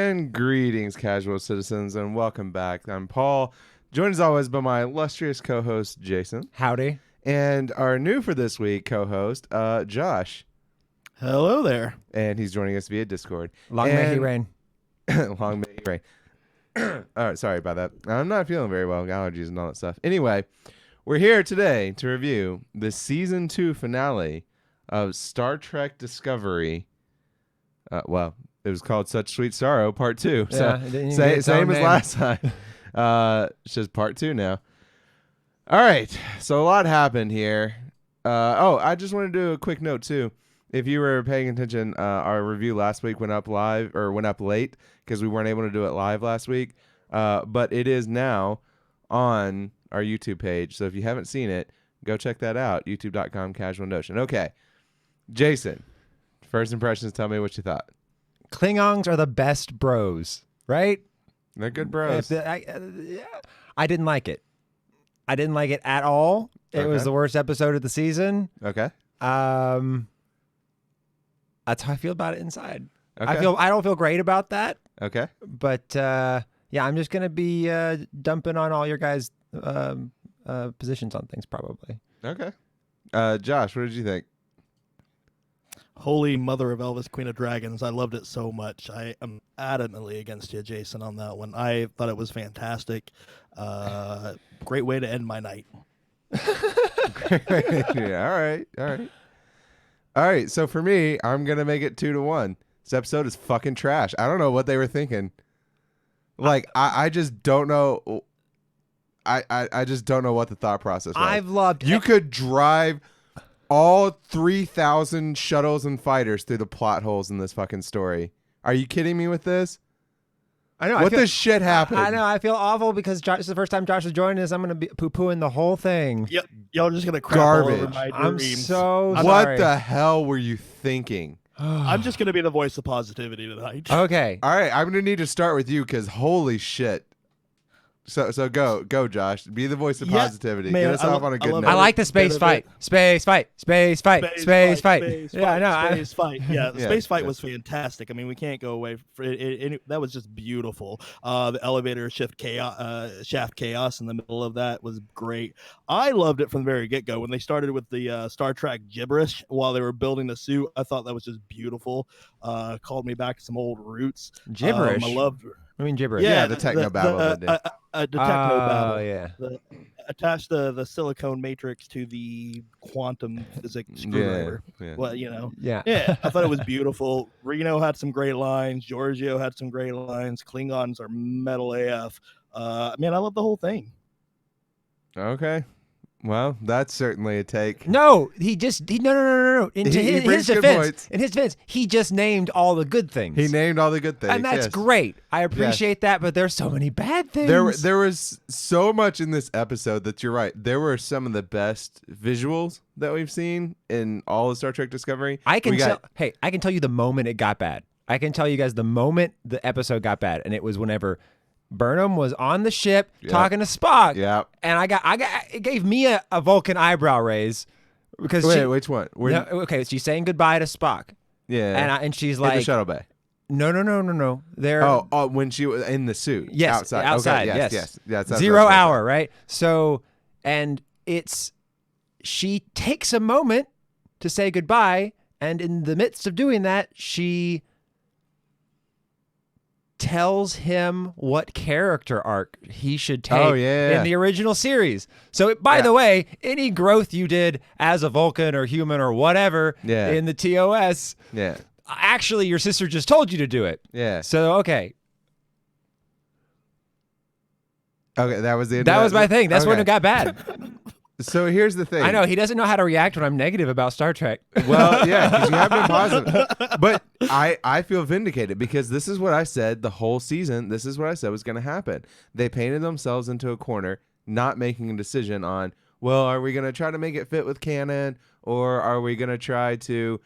And greetings, casual citizens, and welcome back. I'm Paul, joined as always by my illustrious co-host, Jason. Howdy. And our new for this week co-host, Josh. Hello there. And he's joining us via Discord. Long may he reign. Long may he reign. All right, sorry about that. I'm not feeling very well, allergies and all that stuff. Anyway, we're here today to review the Season 2 finale of Star Trek Discovery. Well, it was called Such Sweet Sorrow, Part 2. Yeah, So same as last time. It's just Part 2 now. All right, so a lot happened here. I just want to do a quick note, too. If you were paying attention, our review last week went up late because we weren't able to do it live last week. But it is now on our YouTube page. So if you haven't seen it, go check that out. YouTube.com/Casual Notion. Okay. Jason, first impressions, tell me what you thought. Klingons are the best bros, right? They're good bros. I didn't like it. I didn't like it at all. It was the worst episode of the season. Okay. That's how I feel about it inside. Okay. I don't feel great about that. Okay. But yeah, I'm just gonna be dumping on all your guys' positions on things probably. Okay. Josh, what did you think? Holy Mother of Elvis, Queen of Dragons. I loved it so much. I am adamantly against you, Jason, on that one. I thought it was fantastic. Great way to end my night. Yeah, all right. So for me, I'm going to make it 2-1. This episode is fucking trash. I don't know what they were thinking. Like, I just don't know. I just don't know what the thought process was. I've loved You could drive all 3,000 shuttles and fighters through the plot holes in this fucking story. Are you kidding me with this? I know. What the shit happened? I know. I feel awful because Josh, this is the first time Josh is joining us. I'm going to be poo-pooing the whole thing. Yep. Y'all are just going to crap all over my dreams. I'm so sorry. What the hell were you thinking? I'm just going to be the voice of positivity tonight. Okay. All right. I'm going to need to start with you because holy shit. So go, Josh. Be the voice of positivity. Man, Get us off on a good note. I like the space fight. Space fight. Space fight. Yeah, I know. Space fight. Yeah, the Yeah, space fight was fantastic. I mean, we can't go away from it. That was just beautiful. The elevator shaft chaos in the middle of that was great. I loved it from the very get-go. When they started with the Star Trek gibberish while they were building the suit, I thought that was just beautiful. Called me back to some old roots. Gibberish. I loved. I mean gibberish. Yeah, the techno babble. The techno babble. Oh yeah. Attach the silicone matrix to the quantum physics screwdriver. Yeah. Well, you know. Yeah. Yeah, I thought it was beautiful. Reno had some great lines. Giorgio had some great lines. Klingons are metal AF. Man, I love the whole thing. Okay. Well, that's certainly a take. No, no. In his defense, he just named all the good things. He named all the good things. And that's great. I appreciate that, but there's so many bad things. There was so much in this episode that you're right. There were some of the best visuals that we've seen in all of Star Trek Discovery. I can tell you the moment it got bad. I can tell you guys the moment the episode got bad, and it was whenever Burnham was on the ship talking to Spock. Yeah. And it gave me a Vulcan eyebrow raise because which one? Okay, she's saying goodbye to Spock. Yeah. And she's in like the shuttle bay. No. There. Oh, when she was in the suit. Yes, outside. Okay, yes. That's 0 hour, right? So, and she takes a moment to say goodbye, and in the midst of doing that, she tells him what character arc he should take in the original series. So, by the way, any growth you did as a Vulcan or human or whatever in the TOS, actually your sister just told you to do it. Yeah. So, okay. Okay, that was the end. That was my thing. That's when it got bad. So here's the thing. I know he doesn't know how to react when I'm negative about Star Trek. Well, yeah, because you have been positive. But I feel vindicated because this is what I said the whole season. This is what I said was going to happen. They painted themselves into a corner, not making a decision on, well, are we going to try to make it fit with canon, or are we going to try to,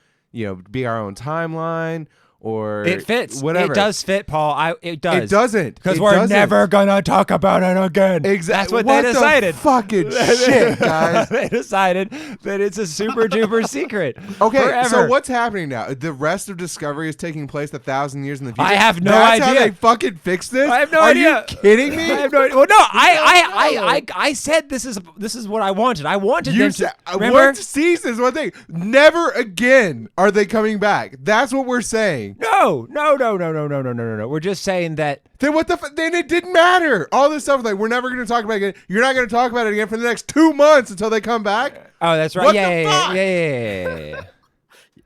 be our own timeline, or it fits. Whatever. It does fit, Paul. It does. It doesn't. Because we're never gonna talk about it again. Exactly. That's what they decided. The fucking shit, guys. They decided that it's a super duper secret. Okay, forever. so what's happening now? The rest of Discovery is taking place 1,000 years in the future. I have no That's idea. How they fucking fix this? I have no Are idea. Are you kidding me? I have no idea. Well, no. I said this is what I wanted. I wanted them to. Remember? One season is one thing. Never again are they coming back. That's what we're saying. No. We're just saying that. Then what the? Then it didn't matter. All this stuff like we're never going to talk about it again. You're not going to talk about it again for the next 2 months until they come back. Oh, that's right. What yeah, the fuck?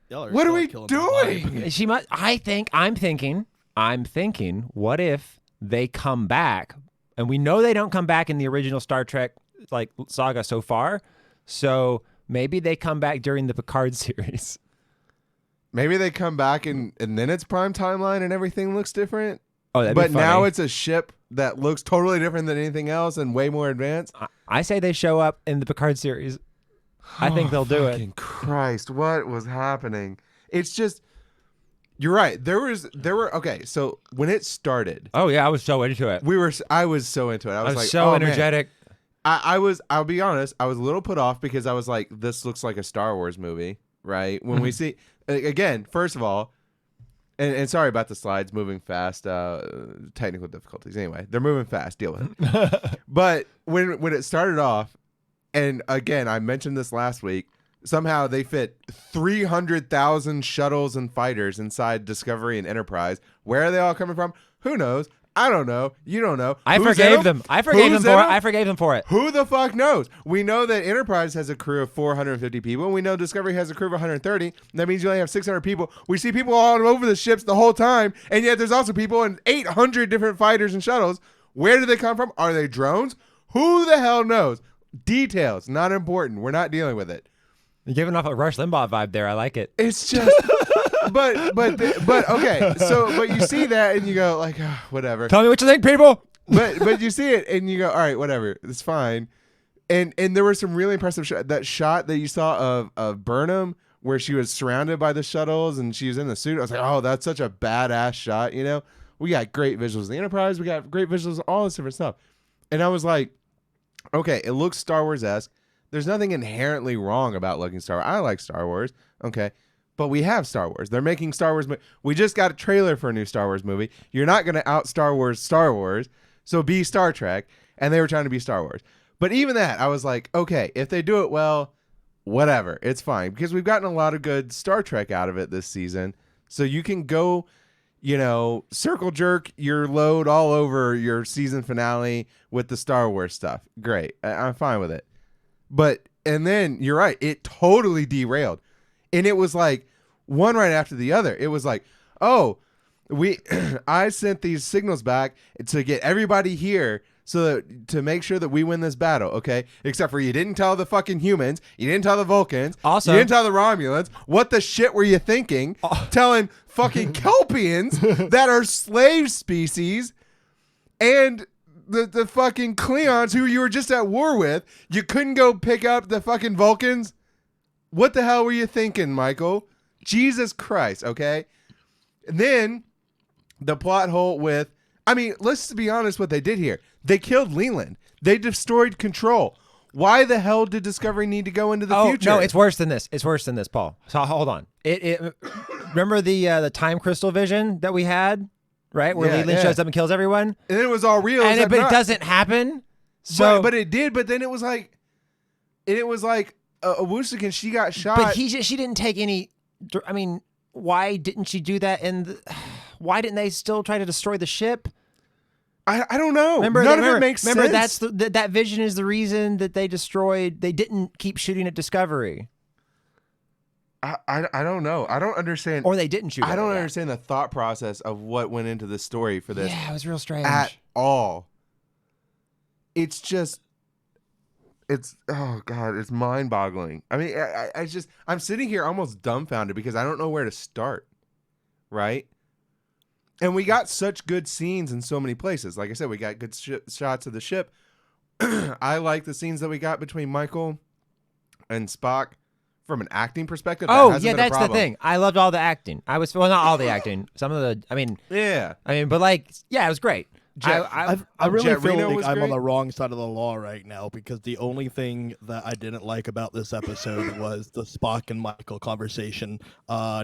Yeah. What are we doing? She must. I'm thinking. What if they come back, and we know they don't come back in the original Star Trek like saga so far. So maybe they come back during the Picard series. Maybe they come back and then it's prime timeline and everything looks different. Oh, that'd but be funny. Now it's a ship that looks totally different than anything else and way more advanced. I say they show up in the Picard series. I think they'll do it. Fucking Christ, what was happening? It's just, you're right. There were okay. So when it started, oh yeah, I was so into it. I was so into it. I was like, so oh, energetic. Man. I'll be honest. I was a little put off because I was like, this looks like a Star Wars movie, right? When we see again, first of all, and sorry about the slides moving fast. Technical difficulties. Anyway, they're moving fast. Deal with it. But when it started off, and again, I mentioned this last week. Somehow they fit 300,000 shuttles and fighters inside Discovery and Enterprise. Where are they all coming from? Who knows? I don't know. You don't know. I forgave them. I forgave them for it. Who the fuck knows? We know that Enterprise has a crew of 450 people. And we know Discovery has a crew of 130. That means you only have 600 people. We see people all over the ships the whole time. And yet there's also people in 800 different fighters and shuttles. Where do they come from? Are they drones? Who the hell knows? Details. Not important. We're not dealing with it. You're giving off a Rush Limbaugh vibe there. I like it. It's just... But okay, but you see that and you go like, oh, whatever. Tell me what you think, people. But you see it and you go, all right, whatever, it's fine. And there was some really impressive that shot that you saw of Burnham where she was surrounded by the shuttles and she was in the suit. I was like, oh, that's such a badass shot. You know, we got great visuals of the Enterprise, we got great visuals of all this different stuff. And I was like, okay, it looks Star Wars-esque. There's nothing inherently wrong about looking Star Wars. I like Star Wars. Okay. But we have Star Wars. They're making Star Wars. We just got a trailer for a new Star Wars movie. You're not going to out Star Wars, so be Star Trek. And they were trying to be Star Wars. But even that, I was like, okay, if they do it well, whatever. It's fine. Because we've gotten a lot of good Star Trek out of it this season. So you can go, circle jerk your load all over your season finale with the Star Wars stuff. Great. I'm fine with it. And then, you're right, it totally derailed. And it was like one right after the other. It was like, oh, I sent these signals back to get everybody here to make sure that we win this battle, okay? Except for you didn't tell the fucking humans, you didn't tell the Vulcans, also, you didn't tell the Romulans. What the shit were you thinking? Telling fucking Kelpians that are slave species and the fucking Cleons who you were just at war with, you couldn't go pick up the fucking Vulcans? What the hell were you thinking, Michael? Jesus Christ, okay? And then the plot hole with, let's be honest what they did here. They killed Leland. They destroyed Control. Why the hell did Discovery need to go into the future? No, it's worse than this. It's worse than this, Paul. So hold on. Remember the time crystal vision that we had, right? Where Leland shows up and kills everyone? And it was all real. But it doesn't happen. So, but it did, but then it was like Awusikan, she got shot. But she didn't take any. Why didn't she do that? Why didn't they still try to destroy the ship? I don't know. None of it makes sense. Remember, that vision is the reason that they destroyed. They didn't keep shooting at Discovery. I don't know. I don't understand. Or they didn't shoot. I don't understand the thought process of what went into the story for this. Yeah, it was real strange. At all. It's just. Oh God, it's mind-boggling. I'm sitting here almost dumbfounded because I don't know where to start, right? And we got such good scenes in so many places. Like I said, we got good shots of the ship. I like the scenes that we got between Michael and Spock from an acting perspective. Oh, yeah, that's the thing. I loved all the acting. Not all the acting. Some of the, but like, yeah, it was great. I really feel like I'm on the wrong side of the law right now because the only thing that I didn't like about this episode was the Spock and Michael conversation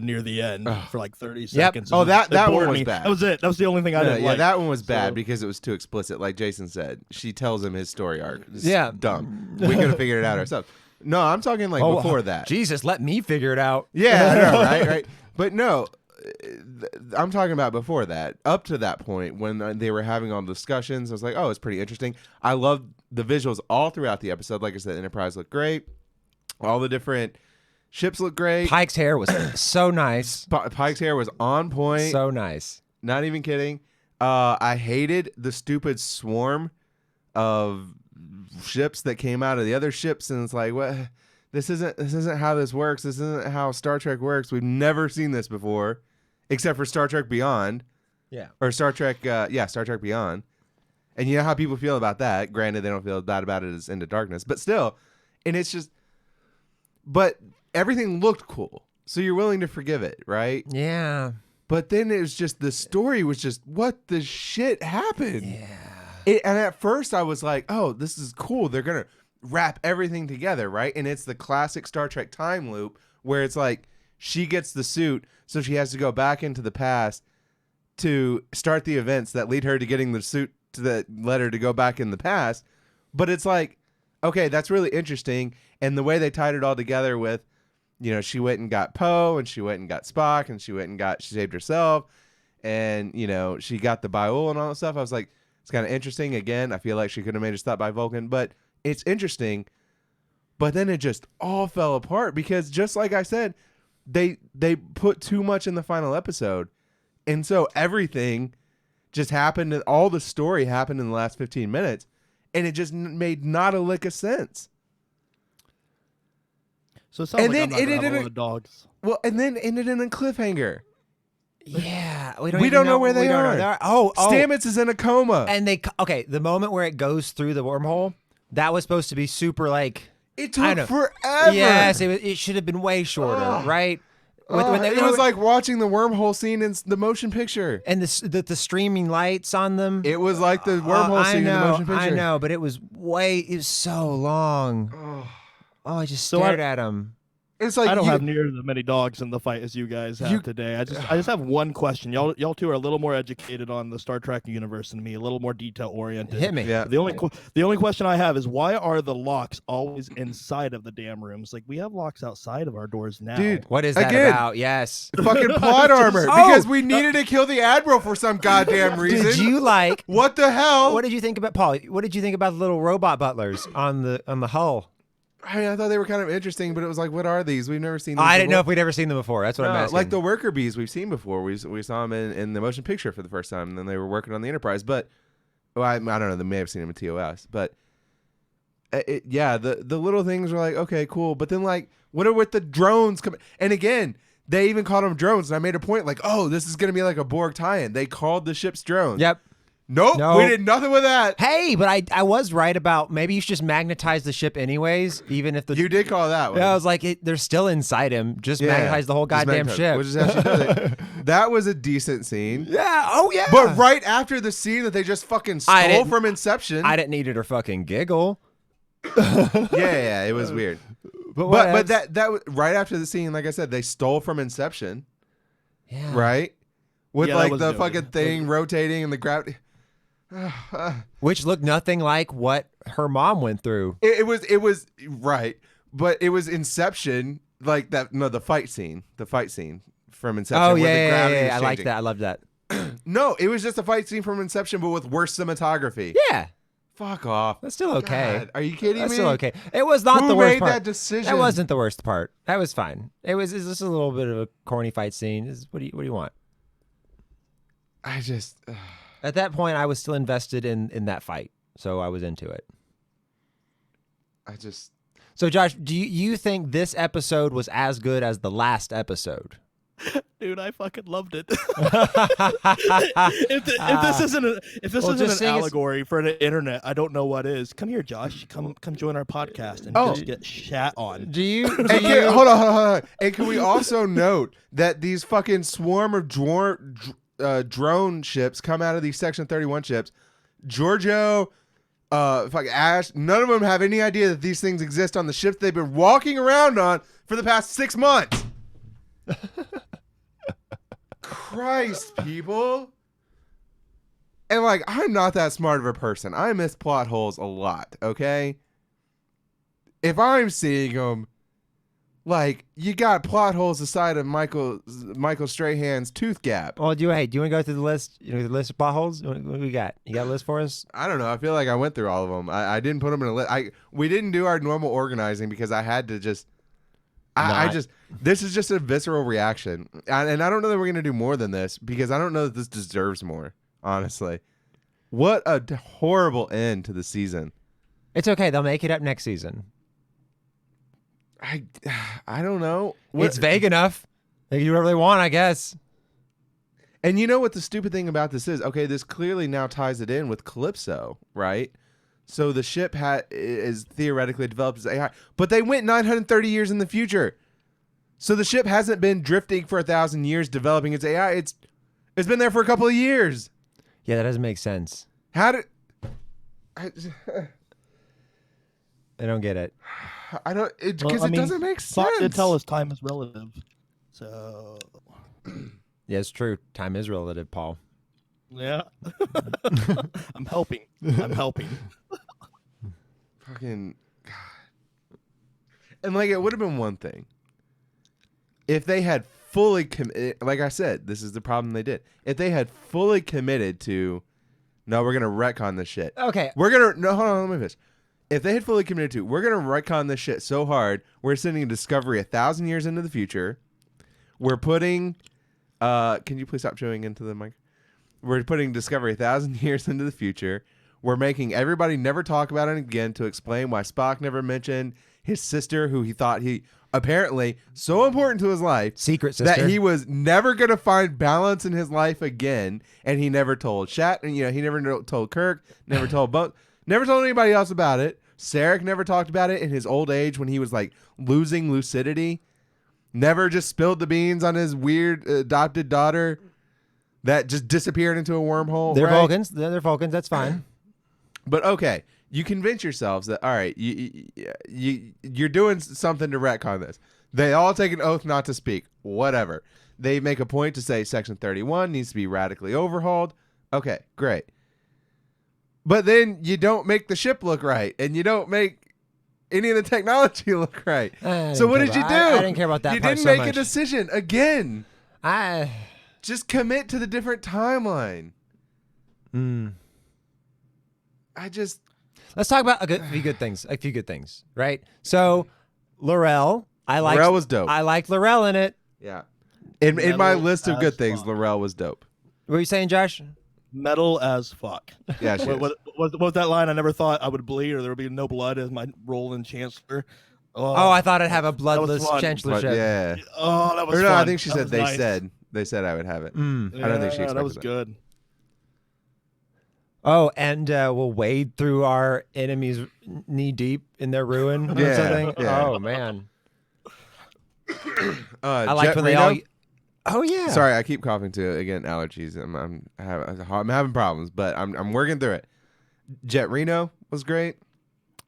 near the end for like 30 seconds. Oh, that one was bad. That was it. That was the only thing I didn't like. Yeah, that one was bad because it was too explicit. Like Jason said, she tells him his story arc. It's dumb. We could have figured it out ourselves. No, I'm talking like before that. Jesus, let me figure it out. Yeah, I know, right? But no. I'm talking about before that, up to that point when they were having all the discussions. I was like, oh, it's pretty interesting. I loved the visuals all throughout the episode. Like I said, Enterprise looked great. All the different ships looked great. Pike's hair was so nice. Pike's hair was on point. So nice. Not even kidding. I hated the stupid swarm of ships that came out of the other ships, and it's like, what? This isn't how this works. This isn't how Star Trek works. We've never seen this before, except for Star Trek Beyond. Yeah. Or Star Trek, Star Trek Beyond. And you know how people feel about that. Granted, they don't feel bad about it as Into Darkness, but still. And it's just, but everything looked cool, so you're willing to forgive it, right? Yeah. But then it was just, the story was just, what the shit happened? Yeah. And at first I was like, oh, this is cool. They're going to wrap everything together, right? And it's the classic Star Trek time loop where it's like she gets the suit, so she has to go back into the past to start the events that lead her to getting the suit that led her to go back in the past. But it's like, okay, that's really interesting. And the way they tied it all together with, she went and got Poe, and she went and got Spock, and she saved herself, and she got the Biool and all that stuff. I was like, it's kind of interesting. Again, I feel like she could have made a stop by Vulcan, but it's interesting. But then it just all fell apart because, just like I said, they put too much in the final episode, and so everything just happened. All the story happened in the last 15 minutes, and it just made not a lick of sense. So it sounds like I'm not gonna have a lot of dogs. Well, and then ended in a cliffhanger. Yeah, we don't know where they are. Oh, Stamets is in a coma, and the moment where it goes through the wormhole, that was supposed to be super like. It took forever. Yes, it should have been way shorter, right? It was like watching the wormhole scene in the motion picture, and the streaming lights on them. It was like the wormhole scene in the motion picture. I know, but it was so long. I just stared at him. It's like I don't have near as many dogs in the fight as you guys have today. I just have one question. Y'all two are a little more educated on the Star Trek universe than me, a little more detail oriented. Hit me. Yeah. The only question I have is, why are the locks always inside of the damn rooms? Like, we have locks outside of our doors now. Dude, what is that about? Yes. Fucking plot armor. Because we needed to kill the Admiral for some goddamn reason. Did you like what the hell? What did you think about Paul? What did you think about the little robot butlers on the hull? I thought they were kind of interesting, but it was like, what are these? We've never seen them I didn't know if we'd ever seen them before. That's what I'm asking. Like the worker bees we've seen before. We saw them in the motion picture for the first time, and then they were working on the Enterprise. But I don't know. They may have seen them in TOS. But the little things were like, okay, cool. But then like, what are with the drones coming? And again, they even called them drones. And I made a point like, oh, this is going to be like a Borg tie-in. They called the ships drones. Yep. Nope, we did nothing with that. Hey, but I was right about maybe you should just magnetize the ship anyways, even if the... You did call that one. Yeah, I was like, they're still inside him. Just magnetize the whole goddamn ship. Which is how she does it. That was a decent scene. Yeah, oh yeah. But right after the scene that they just fucking stole from Inception... I didn't need her to fucking giggle. Yeah, it was weird. But that right after the scene, like I said, they stole from Inception. Yeah. Right? With like the fucking good. thing rotating and the gravity... Which looked nothing like what her mom went through. It was right, but it was Inception, like that. No, the fight scene from Inception. Oh where the gravity yeah. was I like changing. that. I love that. No, it was just a fight scene from Inception, but with worse cinematography. Yeah, fuck off. that's still okay. God, are you kidding me? That's still okay. It was not Who the worst made part. that decision? That wasn't the worst part. That was fine. It's just a little bit of a corny fight scene. What do you want? I just. At that point, I was still invested in that fight, so I was into it. So, Josh, do you think this episode was as good as the last episode? Dude, I fucking loved it. If this isn't an allegory for the internet, I don't know what is. Come here, Josh. Come join our podcast and just get shat on. Do you? Hold on. And can we also note that these fucking swarm of drone ships come out of these Section 31 ships? Giorgio, fuck Ash, none of them have any idea that these things exist on the ships they've been walking around on for the past 6 months. Christ, people. And like, I'm not that smart of a person. I miss plot holes a lot, okay? If I'm seeing them, like, you got plot holes the side of Michael Strahan's tooth gap. Well, do you want to go through the list? You know, the list of plot holes? What we got? You got a list for us? I don't know. I feel like I went through all of them. I didn't put them in a list. We didn't do our normal organizing because I had to just... this is just a visceral reaction. And I don't know that we're going to do more than this because I don't know that this deserves more, honestly. What a horrible end to the season. It's okay. They'll make it up next season. I don't know. It's vague enough. They can do whatever they want, I guess. And you know what the stupid thing about this is? Okay, this clearly now ties it in with Calypso, right? So the ship is theoretically developed as AI, but they went 930 years in the future. So the ship hasn't been drifting for 1,000 years developing its AI. It's been there for a couple of years. Yeah, that doesn't make sense. I don't get it. I don't because it doesn't make sense. Thought did tell us time is relative. So yeah, it's true. Time is relative, Paul. Yeah. I'm helping. Fucking God. And like, it would have been one thing if they had fully committed. Like I said, this is the problem they did. If they had fully committed to, no, we're gonna retcon this shit. Okay, hold on, let me finish. If they had fully committed to, we're gonna retcon this shit so hard, we're sending Discovery 1,000 years into the future. We're putting, can you please stop chewing into the mic? We're putting Discovery 1,000 years into the future. We're making everybody never talk about it again to explain why Spock never mentioned his sister, who he thought he apparently so important to his life, secret sister, that he was never going to find balance in his life again. And he never told Shat, and he never told Kirk, never told never told anybody else about it. Sarek never talked about it in his old age when he was like losing lucidity. Never just spilled the beans on his weird adopted daughter that just disappeared into a wormhole. They're right? Vulcans. They're Vulcans. That's fine. But okay, you convince yourselves that, all right, you're doing something to retcon this. They all take an oath not to speak. Whatever. They make a point to say Section 31 needs to be radically overhauled. Okay, great. But then you don't make the ship look right, and you don't make any of the technology look right. So what did you do? I didn't care about that. You didn't make a decision again. Just commit to the different timeline. Let's talk about a few good things, right? So, L'Rell, L'Rell was dope. I liked L'Rell in it. Yeah. In my list of good things, L'Rell was dope. What were you saying, Josh? Metal as fuck. Yeah, what was that line? I never thought I would bleed or there would be no blood as my role in Chancellor. Oh, I thought I'd have a bloodless chancellorship. Yeah. Oh, that was fun. No, I think she said nice. they said I would have it. Yeah, I don't think she expected that was good. Oh, and we'll wade through our enemies knee deep in their ruin or something. Yeah. Oh man. I liked when they all. Oh yeah. Sorry, I keep coughing too. Again, allergies. I'm having problems, but I'm working through it. Jet Reno was great.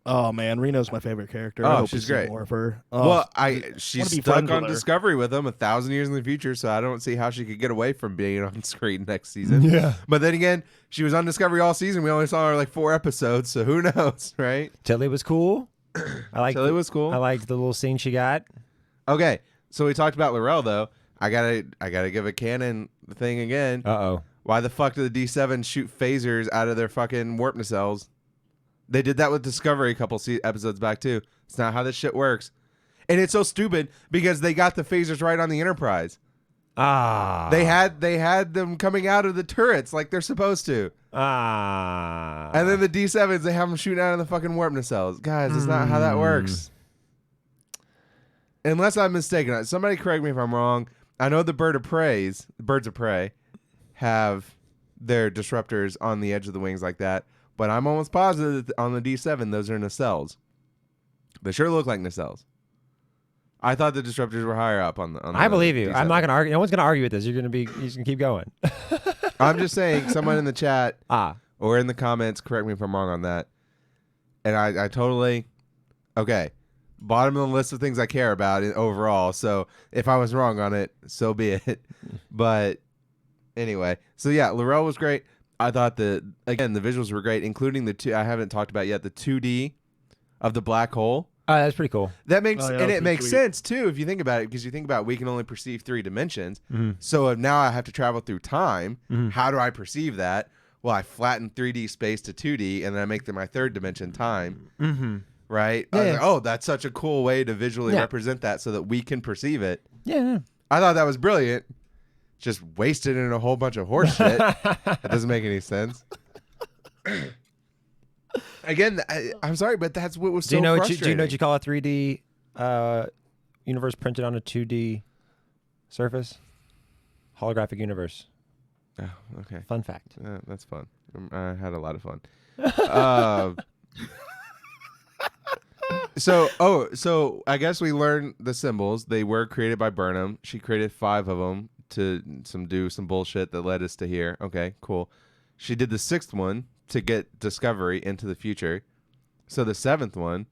Oh man, Reno's my favorite character. Oh, I hope she's we see great. more of her. Well, she's stuck on Discovery with him 1,000 years in the future, so I don't see how she could get away from being on screen next season. Yeah. But then again, she was on Discovery all season. We only saw her like 4 episodes, so who knows, right? Tilly was cool. Tilly was cool. I liked the little scene she got. Okay, so we talked about L'Rell though. I gotta give a canon thing again. Uh-oh. Why the fuck do the D7 shoot phasers out of their fucking warp nacelles? They did that with Discovery a couple episodes back too. It's not how this shit works. And it's so stupid because they got the phasers right on the Enterprise. They had them coming out of the turrets like they're supposed to. And then the D7s, they have them shooting out of the fucking warp nacelles. Guys, that's not how that works. Unless I'm mistaken. Somebody correct me if I'm wrong. I know the birds of prey have their disruptors on the edge of the wings like that, but I'm almost positive that on the D7 those are nacelles. They sure look like nacelles. I thought the disruptors were higher up on the. I believe you. D7. I'm not gonna argue. No one's gonna argue with this. You're gonna keep going. I'm just saying, someone in the chat or in the comments, correct me if I'm wrong on that. And I totally okay. Bottom of the list of things I care about overall. So if I was wrong on it, so be it. But anyway, so yeah, Laurel was great. I thought the visuals were great, including I haven't talked about yet, the 2D of the black hole. That's pretty cool. That makes it makes sense too if you think about it, because you think about we can only perceive 3 dimensions. Mm-hmm. So if now I have to travel through time, how do I perceive that? Well, I flatten 3D space to 2D, and then I make my third dimension time. Mm-hmm. Right? Yeah, I was like, oh, that's such a cool way to visually represent that so that we can perceive it. Yeah. I thought that was brilliant. Just wasted in a whole bunch of horse shit. That doesn't make any sense. Again, I'm sorry, but that's what was so frustrating. Do you know what you call a 3D universe printed on a 2D surface? Holographic universe. Oh, okay. Fun fact. That's fun. I had a lot of fun. So I guess we learned the symbols. They were created by Burnham. She created 5 of them to do some bullshit that led us to here. Okay, cool. She did the 6th one to get Discovery into the future. So the 7th one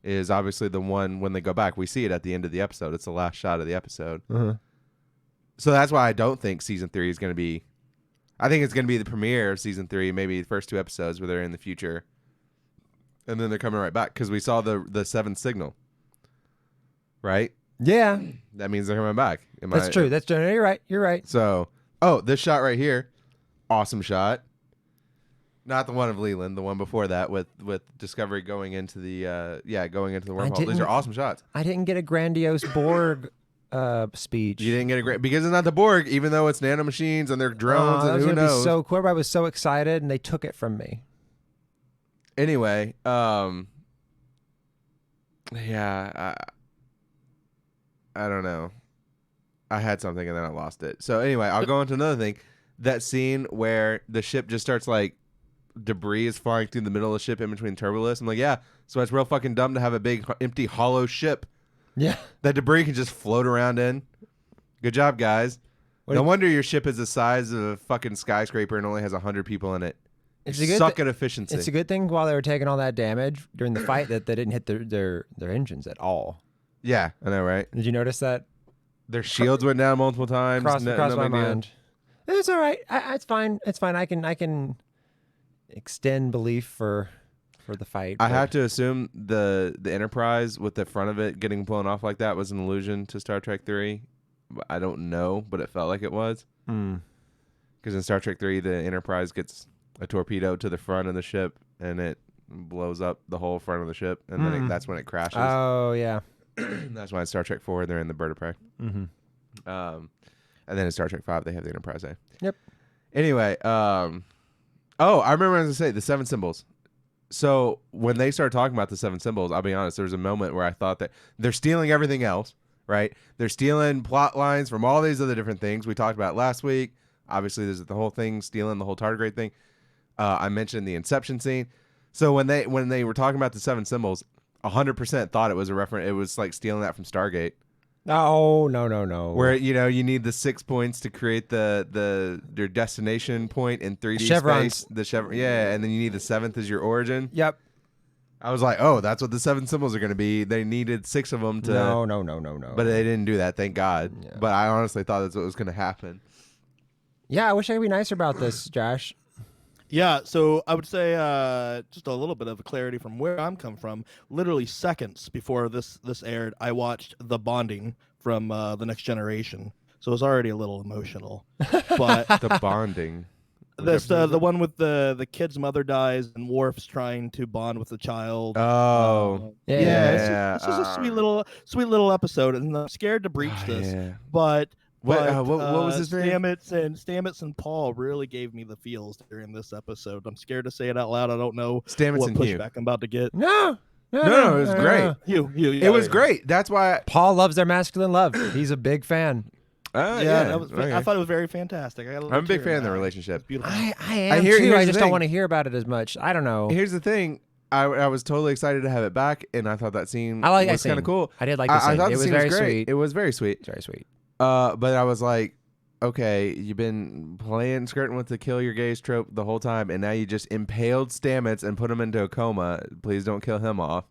is obviously the one when they go back. We see it at the end of the episode. It's the last shot of the episode. Uh-huh. So that's why I don't think season 3 is going to be. I think it's going to be the premiere of season 3, maybe the first 2 episodes where they're in the future. And then they're coming right back because we saw the 7th signal. Right? Yeah. That means they're coming back. That's true. That's true. You're right. You're right. So, this shot right here. Awesome shot. Not the one of Leland, the one before that with Discovery going into the wormhole. These are awesome shots. I didn't get a grandiose Borg speech. You didn't get because it's not the Borg, even though it's nanomachines and they're drones and who knows. Be so cool. I was so excited and they took it from me. Anyway, I don't know. I had something and then I lost it. So anyway, I'll go into another thing. That scene where the ship just starts like debris is flying through the middle of the ship in between turbulence. I'm like, yeah, so it's real fucking dumb to have a big empty hollow ship. Yeah. That debris can just float around in. Good job, guys. No wonder your ship is the size of a fucking skyscraper and only has 100 people in it. Suck at efficiency. It's a good thing while they were taking all that damage during the fight that they didn't hit their engines at all. Yeah, I know, right? Did you notice that? Their shields went down multiple times. Crossed my mind. It's all right. It's fine. It's fine. I can extend belief for the fight. I have to assume the Enterprise with the front of it getting blown off like that was an allusion to Star Trek 3. I don't know, but it felt like it was. Because in Star Trek 3, the Enterprise gets a torpedo to the front of the ship and it blows up the whole front of the ship, and then that's when it crashes. Oh yeah. That's why in Star Trek 4 they're in the bird of prey. Mm-hmm. And then in Star Trek 5 they have the Enterprise A. Yep. Anyway, I remember what I was going to say, the 7 symbols. So when they started talking about the 7 symbols, I'll be honest, there was a moment where I thought that they're stealing everything else, right? They're stealing plot lines from all these other different things we talked about last week. Obviously, there's the whole thing, stealing the whole tardigrade thing. I mentioned the Inception scene. So when they were talking about the 7 symbols, 100% thought it was a reference. It was like stealing that from Stargate. No. Where you need the 6 points to create your destination point in 3D chevrons. Space. The chevron, yeah, and then you need the 7th as your origin. Yep. I was like, oh, that's what the 7 symbols are going to be. They needed 6 of them to. No. But they didn't do that, thank God. Yeah. But I honestly thought that's what was going to happen. Yeah, I wish I could be nicer about this, Josh. Yeah, so I would say just a little bit of clarity from where I'm come from. Literally seconds before this aired, I watched The Bonding from The Next Generation, so it was already a little emotional. But The Bonding. That's the one with the kid's mother dies and Worf's trying to bond with the child. Oh, yeah. It's just a sweet little episode, and I'm scared to breach this, but. What was his name? Stamets and Paul really gave me the feels during this episode. I'm scared to say it out loud. I don't know Stamets what and pushback I'm about to get. No, it was great. It was great. That's why Paul loves their masculine love. He's a big fan. Yeah, that was. Okay. I thought it was very fantastic. I'm a big fan of the relationship. It's beautiful. I am too. I just don't want to hear about it as much. I don't know. Here's the thing. I was totally excited to have it back, and I thought that scene was kind of cool. I did like the scene. I thought it the was scene very was great. sweet. It was very sweet. It's very sweet. But I was like, okay, you've been skirting with the kill your gays trope the whole time, and now you just impaled Stamets and put him into a coma. Please don't kill him off.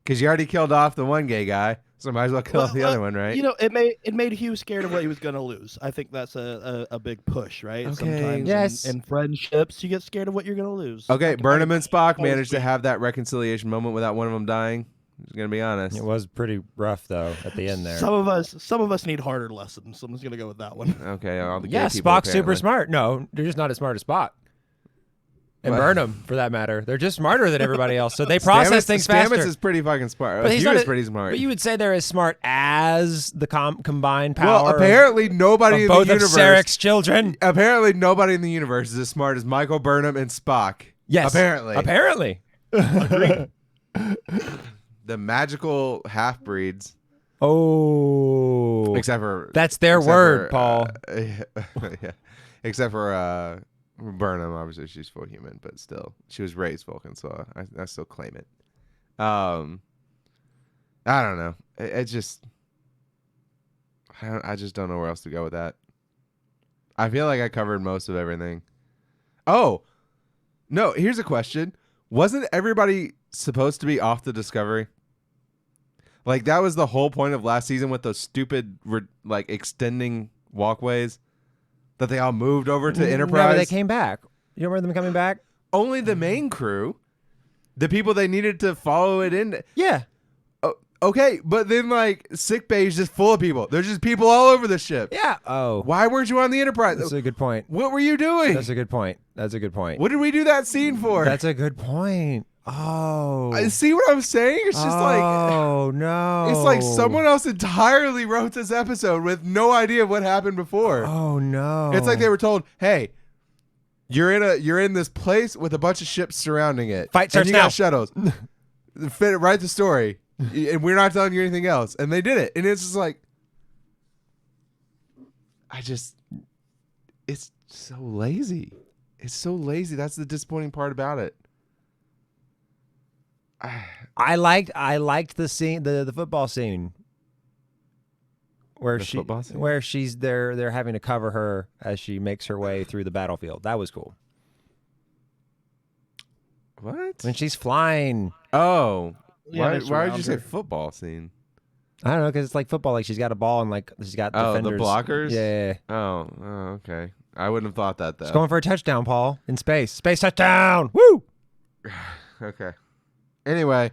Because you already killed off the one gay guy, so might as well kill off the other one, right? You know, it made Hugh scared of what he was going to lose. I think that's a big push, right? Okay. Sometimes in friendships, you get scared of what you're going to lose. Okay, Burnham and Spock managed to have that reconciliation moment without one of them dying. I'm going to be honest. It was pretty rough, though, at the end there. Some of us need harder lessons. Someone's going to go with that one. Okay, all the gay yeah, people, Spock's apparently. super smart. No, they're just not as smart as Spock. And Burnham, for that matter. They're just smarter than everybody else, so they process things faster. Stamets is pretty fucking smart. But Hugh is pretty smart. But you would say they're as smart as the combined power. Well, apparently nobody in the universe. Both of Sarek's children. Apparently nobody in the universe is as smart as Michael Burnham and Spock. Yes. Apparently. The magical half-breeds. Oh. Except for... That's their word, Paul. Yeah. Except for Burnham. Obviously, she's full human, but still. She was raised Vulcan, so I still claim it. I don't know. It just... I just don't know where else to go with that. I feel like I covered most of everything. Oh! No, here's a question. Wasn't everybody supposed to be off the Discovery? Like, that was the whole point of last season with those stupid, like, extending walkways that they all moved over to Enterprise. No, they came back. You remember them coming back? Only the main crew. The people they needed to follow it in. Yeah. Oh, okay, but then, like, sick bay is just full of people. There's just people all over the ship. Yeah. Oh. Why weren't you on the Enterprise? That's a good point. What were you doing? That's a good point. That's a good point. What did we do that scene for? That's a good point. Oh. See what I'm saying? It's just oh, no. It's like someone else entirely wrote this episode with no idea what happened before. Oh, no. It's like they were told, hey, you're in this place with a bunch of ships surrounding it. Fight starts and you now. got shuttles. Write the story. And we're not telling you anything else. And they did it. And it's just like, it's so lazy. It's so lazy. That's the disappointing part about it. I liked the scene, the football scene where they're having to cover her as she makes her way through the battlefield. That was cool. What? When she's flying. Oh. Yeah, why did you say football scene? I don't know, because it's like football. Like she's got a ball and like she's got defenders. The blockers? Yeah. Oh, okay. I wouldn't have thought that though. She's going for a touchdown, Paul, in space. Space touchdown. Woo! Okay. Anyway,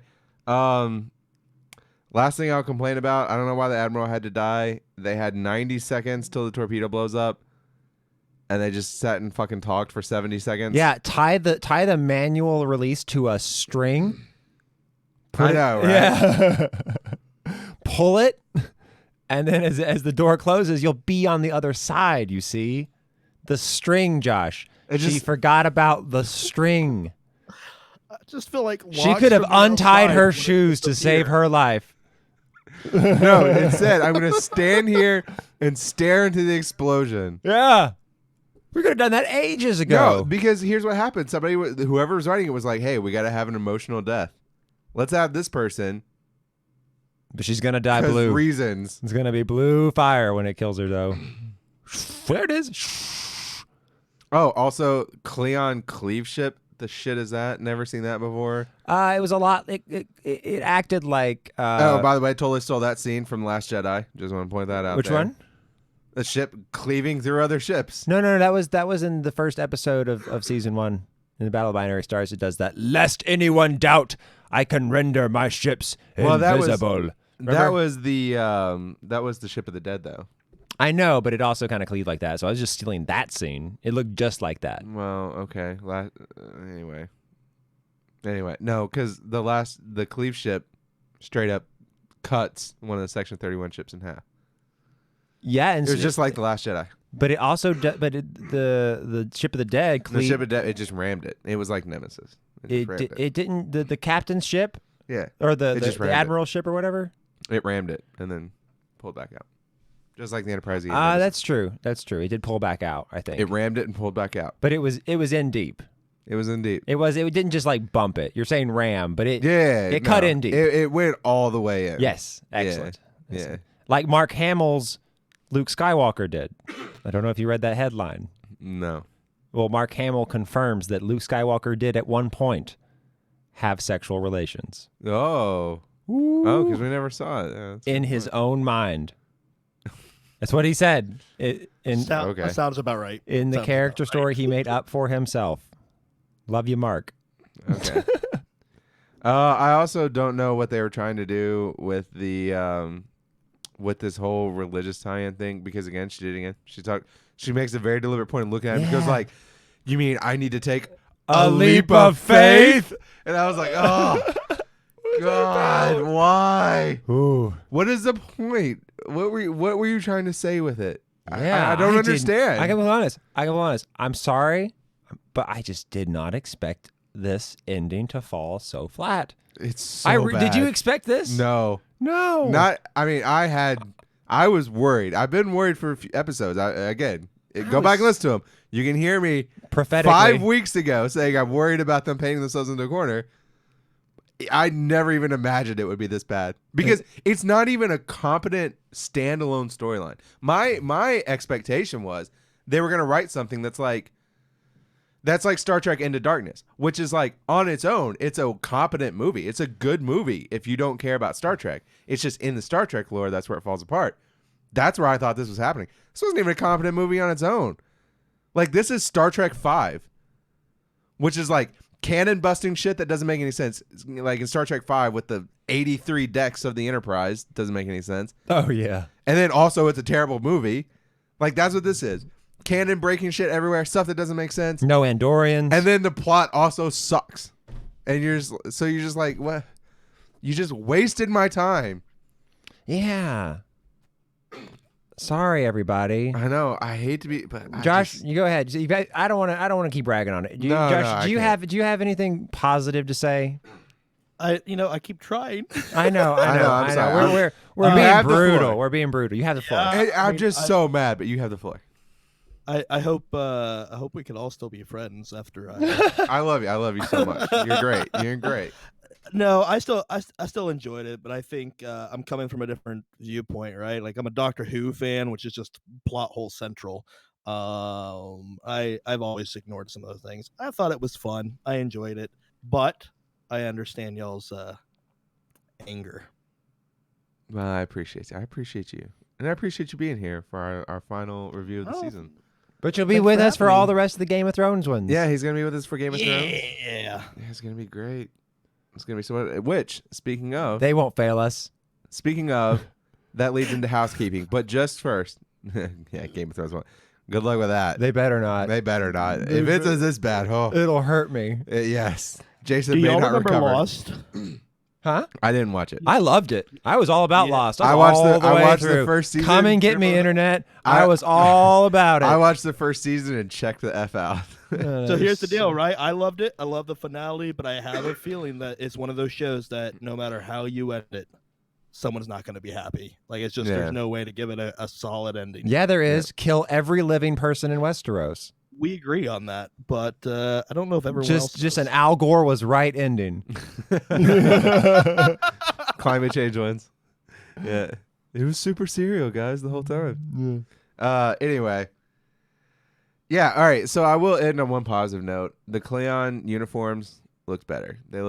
last thing I'll complain about, I don't know why the Admiral had to die. They had 90 seconds till the torpedo blows up, and they just sat and fucking talked for 70 seconds. Yeah, tie the manual release to a string. I know, right? Yeah. Pull it, and then as the door closes, you'll be on the other side, you see? The string, Josh. She forgot about the string. I just feel like she could have untied her shoes to save her life. No, instead, I'm going to stand here and stare into the explosion. Yeah. We could have done that ages ago. No, because here's what happened. Whoever was writing it was like, hey, we got to have an emotional death. Let's have this person. But she's going to die blue. Reasons. It's going to be blue fire when it kills her, though. There it is. Oh, also, Cleon Cleave ship. The shit is that? Never seen that before. It was a lot. It acted like. Oh, by the way, I totally stole that scene from Last Jedi. Just want to point that out. Which one? The ship cleaving through other ships. No. That was in the first episode of season 1 in the Battle of Binary Stars. It does that. Lest anyone doubt, I can render my ships invisible. That was the Ship of the Dead, though. I know, but it also kind of cleaved like that. So I was just stealing that scene. It looked just like that. Well, okay. Anyway, no, because the cleave ship straight up cuts one of the Section 31 ships in half. Yeah, and it was just like the Last Jedi. But it also, the Ship of the Dead, the Ship of Dead, it just rammed it. It was like Nemesis. It didn't the captain's ship. Yeah, or the Admiral ship or whatever. It rammed it and then pulled back out. just like the Enterprise E. That's true. That's true. It did pull back out, I think. It rammed it and pulled back out. But it was in deep. It was in deep. It didn't just like bump it. You're saying ram, but it no, cut in deep. It went all the way in. Yes, excellent. Yeah. Like Mark Hamill's Luke Skywalker did. I don't know if you read that headline. No. Well, Mark Hamill confirms that Luke Skywalker did at one point have sexual relations. Oh. Oh, because we never saw it. Yeah, in his own mind. That's what he said. That sounds about right. In the character story he made up for himself. Love you, Mark. Okay. I also don't know what they were trying to do with the with this whole religious tie-in thing, because again, she did it again. She makes a very deliberate point of looking at him. She goes like, "You mean I need to take a leap of faith?" And I was like, "Oh, God, why? Ooh. What is the point? What were you trying to say with it? Yeah, I don't understand." I can be honest. I'm sorry, but I just did not expect this ending to fall so flat. It's so bad. Did you expect this? No. No. I was worried. I've been worried for a few episodes. Go back and listen to them. You can hear me prophetically 5 weeks ago saying I'm worried about them painting themselves into a corner. I never even imagined it would be this bad, because it's not even a competent standalone storyline. My expectation was they were going to write something that's like Star Trek Into Darkness, which is like on its own, it's a competent movie. It's a good movie if you don't care about Star Trek. It's just in the Star Trek lore, that's where it falls apart. That's where I thought this was happening. This wasn't even a competent movie on its own. Like, this is Star Trek 5, which is like canon busting shit that doesn't make any sense. Like in Star Trek 5 with the 83 decks of the Enterprise, doesn't make any sense. Oh, yeah. And then also it's a terrible movie. Like, that's what this is. Canon breaking shit everywhere, stuff that doesn't make sense. No Andorians. And then the plot also sucks. And you're just like, what? You just wasted my time. Yeah. Sorry, everybody. I know. I hate to be, but Josh, you go ahead. I don't want to keep bragging on it. Josh, do you have anything positive to say? I keep trying. I know. I'm sorry. We're being brutal. We're being brutal. You have the floor. I'm just so mad, but you have the floor. I hope we can all still be friends after I love you. I love you so much. You're great. You're great. No, I still enjoyed it, but I think I'm coming from a different viewpoint, right? Like, I'm a Doctor Who fan, which is just plot hole central. I've always ignored some of those things. I thought it was fun. I enjoyed it, but I understand y'all's anger. Well, I appreciate you. And I appreciate you being here for our final review of the season. But you'll be with us for all the rest of the Game of Thrones ones. Yeah, he's going to be with us for Game of Thrones. Yeah. It's going to be great. It's going to be so much. Which, speaking of... They won't fail us. Speaking of, that leads into housekeeping. But just first... yeah, Game of Thrones one. Good luck with that. They better not. If it's this bad, it'll hurt me. Yes. Jason Do may y'all not remember recover. Lost? Huh? I didn't watch it. I loved it. I was all about Lost. I watched the first season. Come and get me, internet. I was all about it. I watched the first season and checked the F out. So here's the deal, right? I loved it. I love the finale, but I have a feeling that it's one of those shows that no matter how you end it, someone's not going to be happy. Like, it's just there's no way to give it a solid ending. Yeah, there is. Kill every living person in Westeros. We agree on that, but I don't know if everyone else just an Al Gore was right ending. Climate change wins. Yeah, it was super serial, guys, the whole time. Yeah. Anyway. Yeah. All right. So I will end on one positive note. The Klingon uniforms looked better. They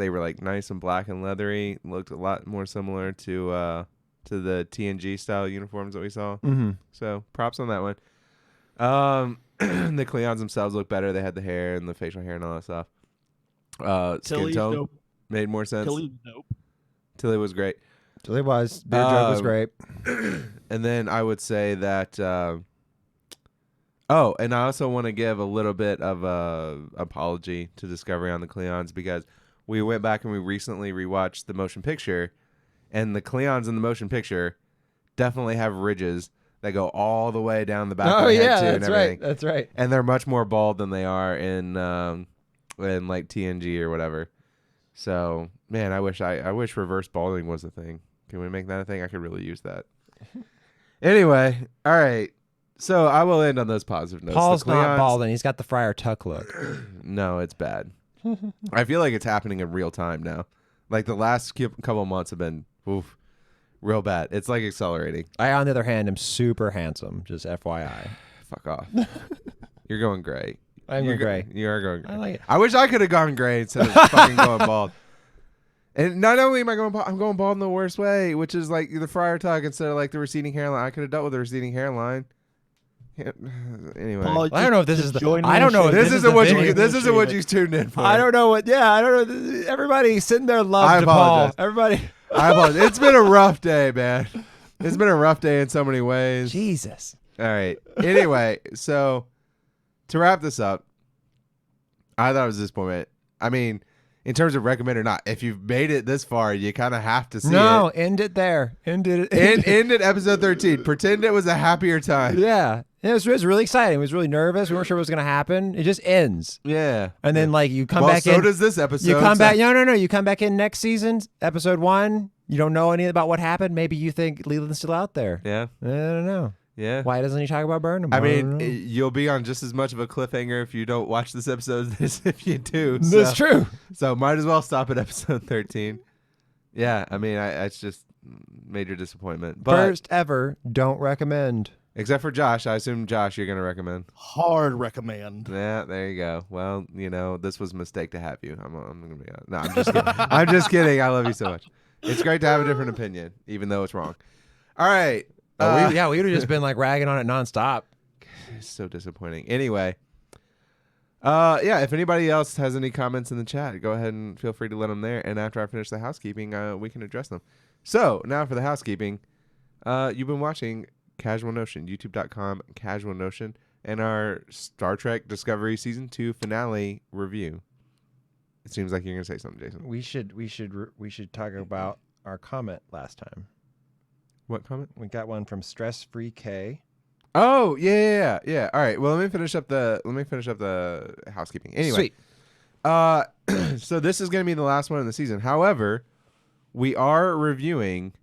were like nice and black and leathery. Looked a lot more similar to the TNG style uniforms that we saw. Mm-hmm. So props on that one. The Klingons themselves look better. They had the hair and the facial hair and all that stuff. Skin tone made more sense. Tilly's dope. Tilly was great. Tilly was. Beard joke was great. And then I would say that... and I also want to give a little bit of a apology to Discovery on the Klingons, because we went back and we recently rewatched the motion picture, and the Klingons in the motion picture definitely have ridges that go all the way down the back of the head too, and everything. That's right. And they're much more bald than they are in like TNG or whatever. So, man, I wish reverse balding was a thing. Can we make that a thing? I could really use that. Anyway, all right. So I will end on those positive notes. Paul's not balding. He's got the Friar Tuck look. No, it's bad. I feel like it's happening in real time now. Like the last couple of months have been real bad. It's like accelerating. I, on the other hand, am super handsome. Just FYI. Fuck off. You're going gray. I'm going gray. You are going gray. I like it. I wish I could have gone gray instead of fucking going bald. And not only am I going bald, I'm going bald in the worst way, which is like the Friar Tuck instead of like the receding hairline. I could have dealt with the receding hairline. Anyway, Paul, I don't know if this is the. I don't know. This isn't what you. This isn't what you tuned in for. I don't know what. Yeah, I don't know. Everybody sitting there loved Paul. Everybody. I apologize. It's been a rough day, man. It's been a rough day in so many ways. Jesus. All right. Anyway, so to wrap this up, I thought it was a disappointment. I mean, in terms of recommend or not, if you've made it this far, you kind of have to see it. No, end it there. End it. End at episode 13. Pretend it was a happier time. Yeah. It was really exciting. It was really nervous. We weren't sure what was going to happen. It just ends. Yeah. And then like you come back in. So does this episode. You come back. No. You come back in next season, episode 1. You don't know anything about what happened. Maybe you think Leland's still out there. Yeah. I don't know. Yeah. Why doesn't he talk about Burnham? I mean, you'll be on just as much of a cliffhanger if you don't watch this episode as if you do. So. That's true. So might as well stop at episode 13. Yeah, I mean, it's just major disappointment. But first ever, don't recommend. Except for Josh. I assume, Josh, you're going to recommend. Hard recommend. Yeah, there you go. Well, this was a mistake to have you. I'm going to be honest. No, I'm just kidding. I'm just kidding. I love you so much. It's great to have a different opinion, even though it's wrong. All right. We would have just been like ragging on it nonstop. It's so disappointing. Anyway, if anybody else has any comments in the chat, go ahead and feel free to let them there. And after I finish the housekeeping, we can address them. So now for the housekeeping, you've been watching Casual Notion, youtube.com Casual Notion, and our Star Trek Discovery Season 2 finale review. It seems like you're going to say something, Jason. We should talk about our comment last time. What comment? We got one from Stress Free K. Oh, yeah. All right. Well, let me finish up the housekeeping. Anyway. Sweet. So this is going to be the last one in the season. However, we are reviewing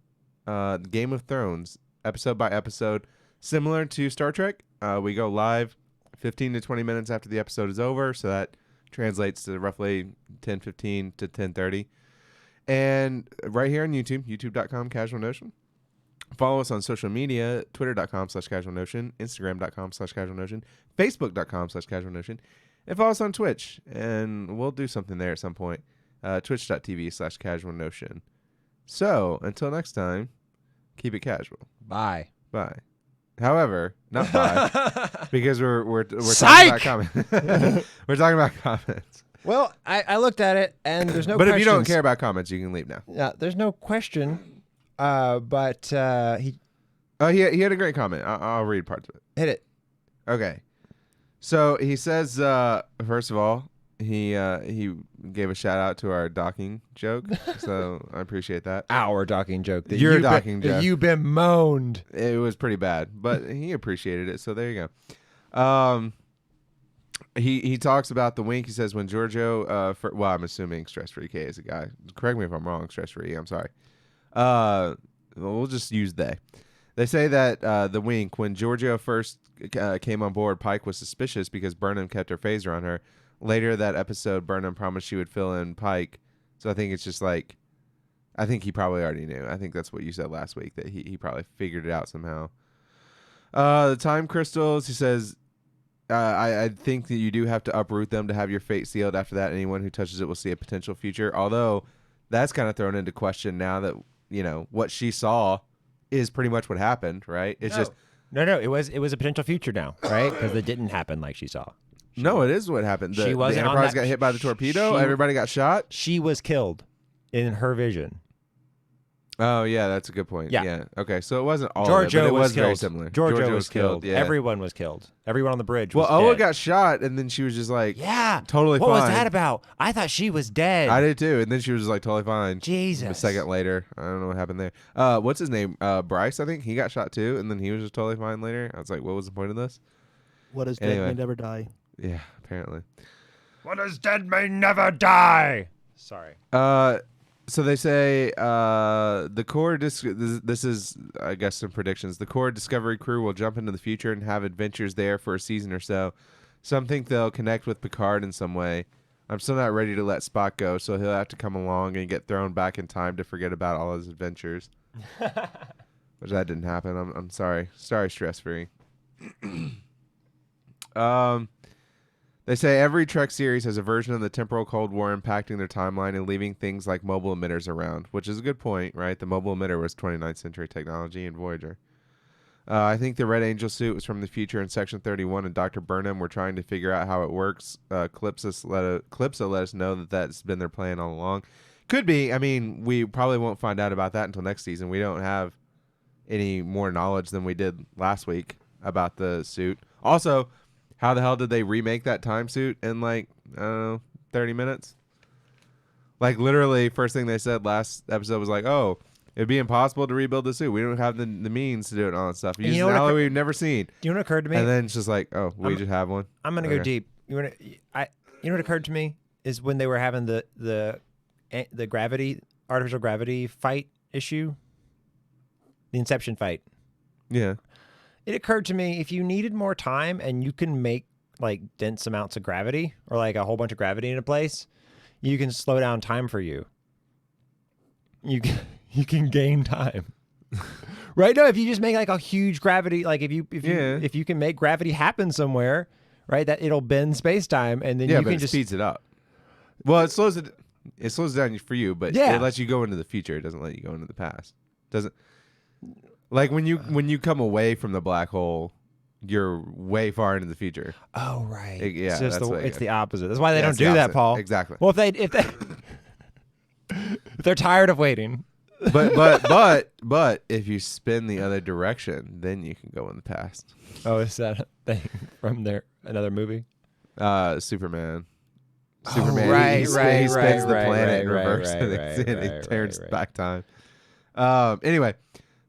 Game of Thrones episode by episode, similar to Star Trek. We go live 15 to 20 minutes after the episode is over, so that translates to roughly 10:15 to 10:30. And right here on YouTube, youtube.com Casual Notion. Follow us on social media, twitter.com/Casual Notion, instagram.com/Casual Notion, facebook.com/Casual Notion, and follow us on Twitch. And we'll do something there at some point. Twitch.tv/Casual Notion. So until next time, keep it casual. Bye. However, not bye, because we're talking about comments. We're talking about comments. Well, I looked at it and there's no. But questions. if you don't care about comments, you can leave now. Yeah, there's no question. But he had a great comment. I'll read parts of it. Hit it. Okay. So he says, first of all, he gave a shout out to our docking joke. So I appreciate that. Our docking joke. Your docking joke. You've been moaned. It was pretty bad, but he appreciated it. So there you go. He talks about the wink. He says when Giorgio, I'm assuming Stress Free K is a guy. Correct me if I'm wrong, Stress Free. I'm sorry. We'll just use they. They say that the wink, when Giorgio first came on board, Pike was suspicious because Burnham kept her phaser on her. Later that episode, Burnham promised she would fill in Pike. So I think it's just like, I think he probably already knew. I think that's what you said last week, that he probably figured it out somehow. The time crystals, he says, I think that you do have to uproot them to have your fate sealed. After that, anyone who touches it will see a potential future. Although that's kind of thrown into question now that, what she saw is pretty much what happened, right? It's just no. It was a potential future now, right? Because it didn't happen like she saw. No, it is what happened. The wasn't Enterprise got hit by the torpedo. Everybody got shot. She was killed in her vision. Oh, yeah, that's a good point. Yeah. Okay, so it wasn't all Giorgio of it, but it was killed. very similar. Giorgio was killed. Yeah. Everyone was killed. Everyone on the bridge was Oa dead. got shot, and then she was just like, totally what fine. What was that about? I thought she was dead. I did too, and then she was just like totally fine. Jesus. A second later, I don't know what happened there. What's his name? Bryce, I think. He got shot too, and then he was just totally fine later. I was like, what was the point of this? What is dead may never die. Yeah, apparently. What is dead may never die. Sorry. So they say the core this is, I guess, some predictions. The core Discovery crew will jump into the future and have adventures there for a season or so. Some think they'll connect with Picard in some way. I'm still not ready to let Spock go, so he'll have to come along and get thrown back in time to forget about all his adventures. Which that didn't happen. I'm sorry. Sorry, Stress Free. They say every Trek series has a version of the temporal Cold War impacting their timeline and leaving things like mobile emitters around, which is a good point, right? The mobile emitter was 29th century technology in Voyager. I think the Red Angel suit was from the future in Section 31, and Dr. Burnham were trying to figure out how it works. Calypso let us know that that's been their plan all along. Could be. I mean, we probably won't find out about that until next season. We don't have any more knowledge than we did last week about the suit. Also, how the hell did they remake that time suit in, like, I don't know, 30 minutes? Like, literally, first thing they said last episode was like, oh, it'd be impossible to rebuild the suit. We don't have the means to do it and all that stuff. Use technology we've never seen. You know what occurred to me? And then it's just like, oh, we just have one. I'm going to go deep. You know what occurred to me is when they were having the artificial gravity fight issue, the Inception fight. Yeah. It occurred to me, if you needed more time and you can make like dense amounts of gravity or like a whole bunch of gravity in a place, you can slow down time for you. You can gain time. Right? No, if you just make like a huge gravity, like if you can make gravity happen somewhere, right, that it'll bend space-time and then you can just speeds it up. Well, it slows it down for you, but it lets you go into the future. It doesn't let you go into the past. Doesn't. Like when you come away from the black hole, you're way far into the future. Oh right. It's the opposite. That's why they don't do that, Paul. Exactly. Well, if they're tired of waiting. But if you spin the other direction, then you can go in the past. Oh, is that a thing from another movie? Superman. Right. He spins the planet in reverse and he turns back time. Anyway.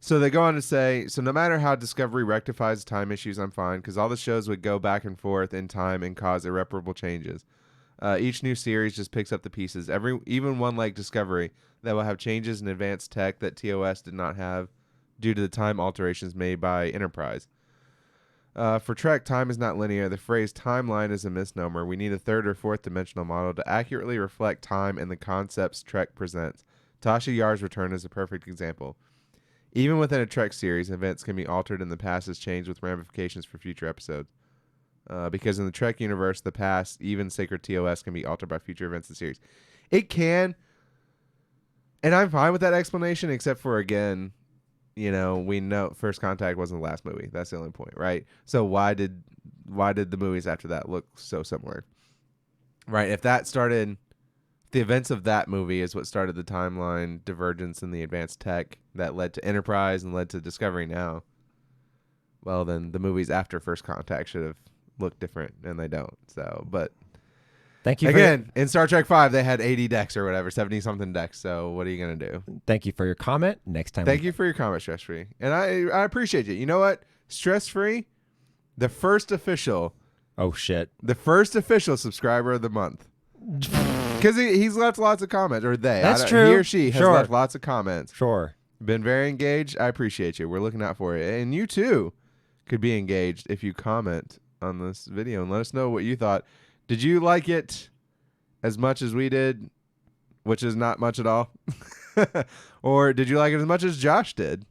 So they go on to say, so no matter how Discovery rectifies time issues, I'm fine, because all the shows would go back and forth in time and cause irreparable changes. Each new series just picks up the pieces, even one like Discovery, that will have changes in advanced tech that TOS did not have due to the time alterations made by Enterprise. For Trek, time is not linear. The phrase timeline is a misnomer. We need a third or fourth dimensional model to accurately reflect time and the concepts Trek presents. Tasha Yar's return is a perfect example. Even within a Trek series, events can be altered and the past is changed with ramifications for future episodes. Because in the Trek universe, the past, even sacred TOS, can be altered by future events in the series. It can, and I'm fine with that explanation, except for, again, we know First Contact wasn't the last movie. That's the only point, right? So why did the movies after that look so similar? Right? If that started... The events of that movie is what started the timeline divergence in the advanced tech that led to Enterprise and led to Discovery now. Well, then the movies after First Contact should have looked different, and they don't. So, but thank you again. In Star Trek V, they had 80 decks or whatever, 70 something decks. So, what are you gonna do? Thank you for your comment. Next time. Thank you for your comment, Stress Free, and I appreciate you. You know what? Stress Free, the first official. Oh shit! The first official subscriber of the month. Because he's left lots of comments, or they. That's true. He or she has left lots of comments. Sure. Been very engaged. I appreciate you. We're looking out for you. And you, too, could be engaged if you comment on this video and let us know what you thought. Did you like it as much as we did, which is not much at all? Or did you like it as much as Josh did?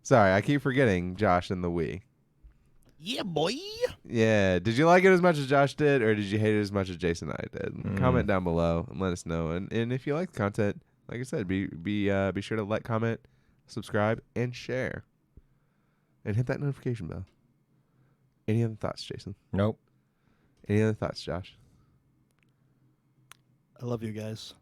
Sorry, I keep forgetting Josh and the we. Yeah, boy. Yeah. Did you like it as much as Josh did, or did you hate it as much as Jason and I did? Comment down below and let us know. And if you like the content, like I said, be sure to like, comment, subscribe, and share. And hit that notification bell. Any other thoughts, Jason? Nope. Any other thoughts, Josh? I love you guys.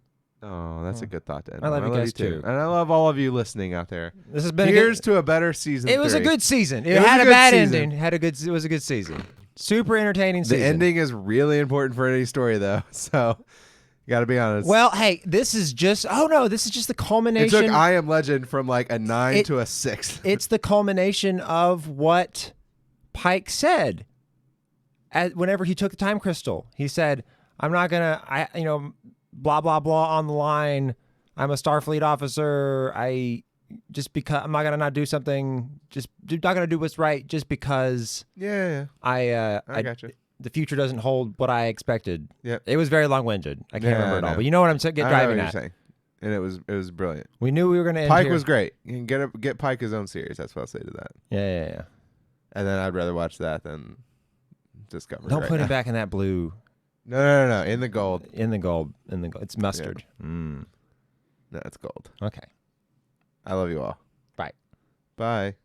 Oh, that's a good thought to end. I love you guys too. And I love all of you listening out there. This has been Here's to a better season. It was a good season. It had a bad ending. It was a good season. Super entertaining season. The ending is really important for any story, though. So, you got to be honest. Well, hey, this is just the culmination. It took I Am Legend from like a 9 to a 6. It's the culmination of what Pike said whenever he took the time crystal. He said, I'm not going to, blah, blah, blah on the line. I'm a Starfleet officer. Just because I'm not gonna not do something, just not gonna do what's right, just because. Yeah. I gotcha. The future doesn't hold what I expected. Yep. It was very long-winded. I can't remember it all, but you know what I'm driving at. Saying. And it was brilliant. We knew we were gonna end Pike here. was great. You can get Pike his own series. That's what I'll say to that. Yeah. And then I'd rather watch that than Discovery. Don't put him back in that blue. No. In the gold. In the gold. It's mustard. Yeah. No, it's gold. Okay. I love you all. Bye. Bye.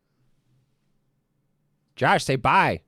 Josh, say bye.